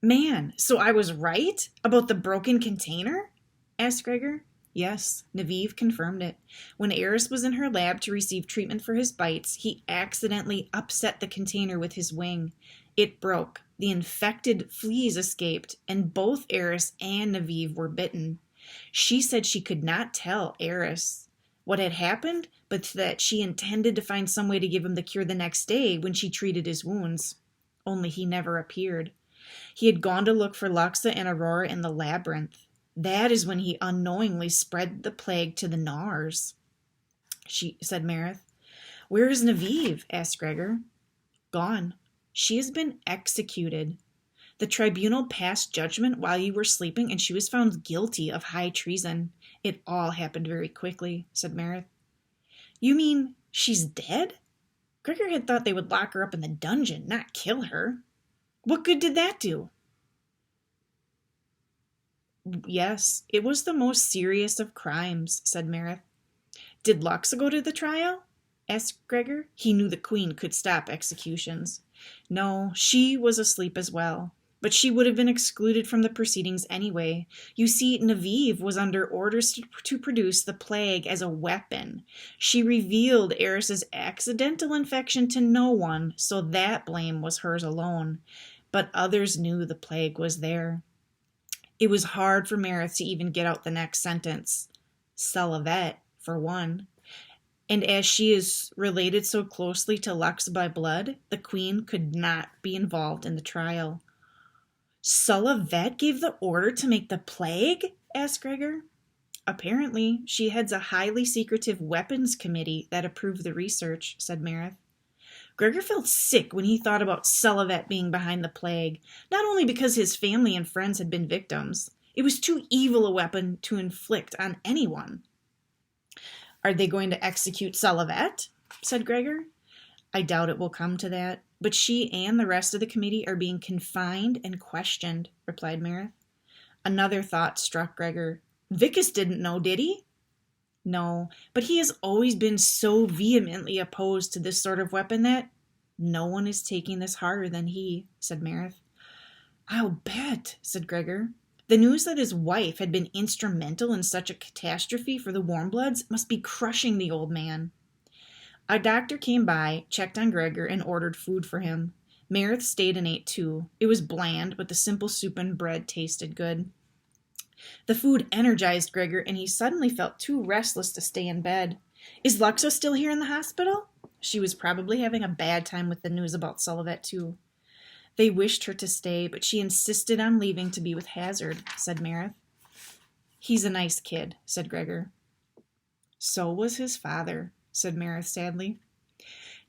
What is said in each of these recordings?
Man, so I was right about the broken container? Asked Gregor. Yes, Naviv confirmed it. When Eris was in her lab to receive treatment for his bites, he accidentally upset the container with his wing. It broke. The infected fleas escaped, and both Eris and Naviv were bitten. She said she could not tell Eris what had happened, but that she intended to find some way to give him the cure the next day when she treated his wounds. Only he never appeared. He had gone to look for Luxa and Aurora in the labyrinth. That is when he unknowingly spread the plague to the Nars, said Marith. Where is Naviv? Asked Gregor. Gone. She has been executed. The tribunal passed judgment while you were sleeping, and she was found guilty of high treason. It all happened very quickly, said Marith. You mean she's dead? Gregor had thought they would lock her up in the dungeon, not kill her. What good did that do? Yes, it was the most serious of crimes, said Marith. Did Luxa go to the trial? Asked Gregor. He knew the queen could stop executions. No, she was asleep as well. But she would have been excluded from the proceedings anyway. You see, Naviv was under orders to produce the plague as a weapon. She revealed Eris's accidental infection to no one, so that blame was hers alone. But others knew the plague was there. It was hard for Marith to even get out the next sentence. Salavet, for one. And as she is related so closely to Lux by blood, the queen could not be involved in the trial. Salavet gave the order to make the plague? Asked Gregor. Apparently, she heads a highly secretive weapons committee that approved the research, said Marith. Gregor felt sick when he thought about Salavet being behind the plague, not only because his family and friends had been victims. It was too evil a weapon to inflict on anyone. Are they going to execute Salavet? Said Gregor. I doubt it will come to that, but she and the rest of the committee are being confined and questioned, replied Marith. Another thought struck Gregor. Vicus didn't know, did he? No, but he has always been so vehemently opposed to this sort of weapon that no one is taking this harder than he, said Marith. I'll bet, said Gregor. The news that his wife had been instrumental in such a catastrophe for the Warmbloods must be crushing the old man. A doctor came by, checked on Gregor, and ordered food for him. Marith stayed and ate too. It was bland, but the simple soup and bread tasted good. The food energized Gregor, and he suddenly felt too restless to stay in bed. Is Luxa still here in the hospital? She was probably having a bad time with the news about Salavet too. They wished her to stay, but she insisted on leaving to be with Hazard, said Marith. He's a nice kid, said Gregor. So was his father, said Marith sadly.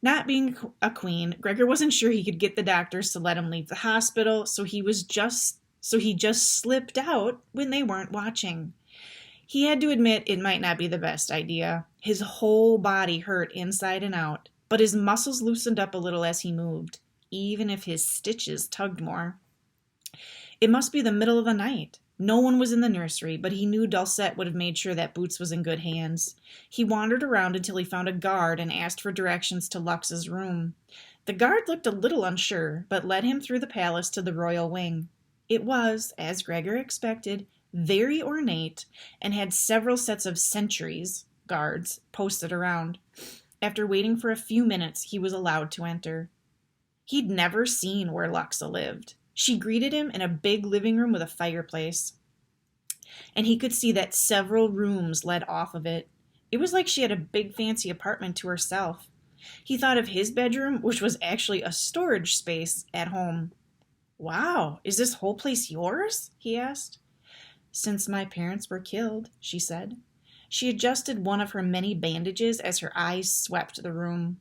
Not being a queen, Gregor wasn't sure he could get the doctors to let him leave the hospital, so he just slipped out when they weren't watching. He had to admit it might not be the best idea. His whole body hurt inside and out, but his muscles loosened up a little as he moved, even if his stitches tugged more. It must be the middle of the night. No one was in the nursery, but he knew Dulcet would have made sure that Boots was in good hands. He wandered around until he found a guard and asked for directions to Lux's room. The guard looked a little unsure, but led him through the palace to the royal wing. It was, as Gregor expected, very ornate and had several sets of sentries, guards, posted around. After waiting for a few minutes, he was allowed to enter. He'd never seen where Luxa lived. She greeted him in a big living room with a fireplace, and he could see that several rooms led off of it. It was like she had a big fancy apartment to herself. He thought of his bedroom, which was actually a storage space at home. Wow, is this whole place yours? He asked. Since my parents were killed, she said. She adjusted one of her many bandages as her eyes swept the room.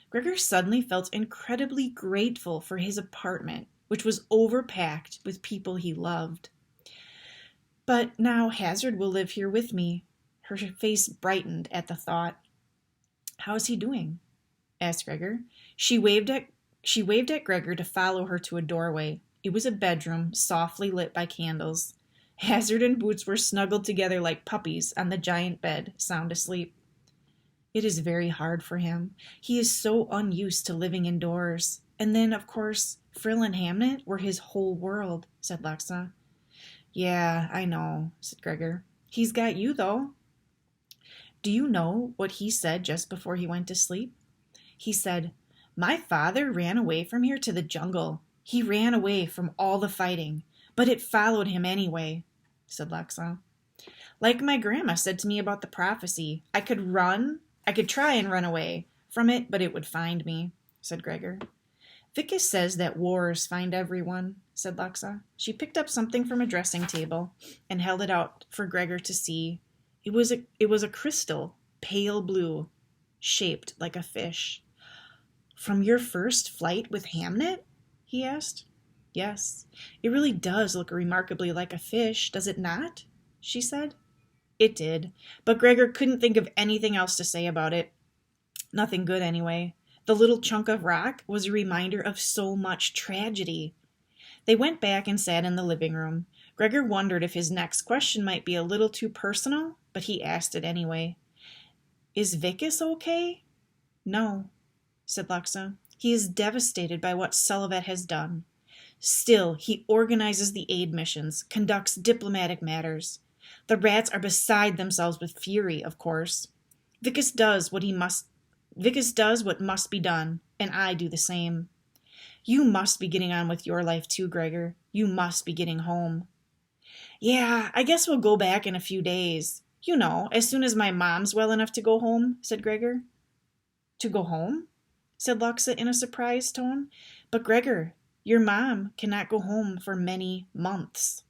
Gregor suddenly felt incredibly grateful for his apartment, which was overpacked with people he loved. But now Hazard will live here with me. Her face brightened at the thought. How is he doing? Asked Gregor. She waved at Gregor to follow her to a doorway. It was a bedroom, softly lit by candles. Hazard and Boots were snuggled together like puppies on the giant bed, sound asleep. It is very hard for him. He is so unused to living indoors. And then, of course, Frill and Hamnet were his whole world, said Lexa. Yeah, I know, said Gregor. He's got you, though. Do you know what he said just before he went to sleep? He said, "My father ran away from here to the jungle. He ran away from all the fighting, but it followed him anyway," said Lexa. Like my grandma said to me about the prophecy, I could try and run away from it, but it would find me, said Gregor. Vicus says that wars find everyone, said Lexa. She picked up something from a dressing table and held it out for Gregor to see. It was a crystal, pale blue, shaped like a fish. From your first flight with Hamnet? He asked. Yes, it really does look remarkably like a fish, does it not? She said. It did, but Gregor couldn't think of anything else to say about it. Nothing good, anyway. The little chunk of rock was a reminder of so much tragedy. They went back and sat in the living room. Gregor wondered if his next question might be a little too personal, but he asked it anyway. Is Vicus okay? No, said Lexa. He is devastated by what Sullivan has done. Still, he organizes the aid missions, conducts diplomatic matters. The rats are beside themselves with fury, of course. Vicus does what must be done, and I do the same. You must be getting on with your life too, Gregor. You must be getting home. Yeah, I guess we'll go back in a few days. You know, as soon as my mom's well enough to go home, said Gregor. To go home? Said Lexa in a surprised tone. But Gregor, your mom cannot go home for many months.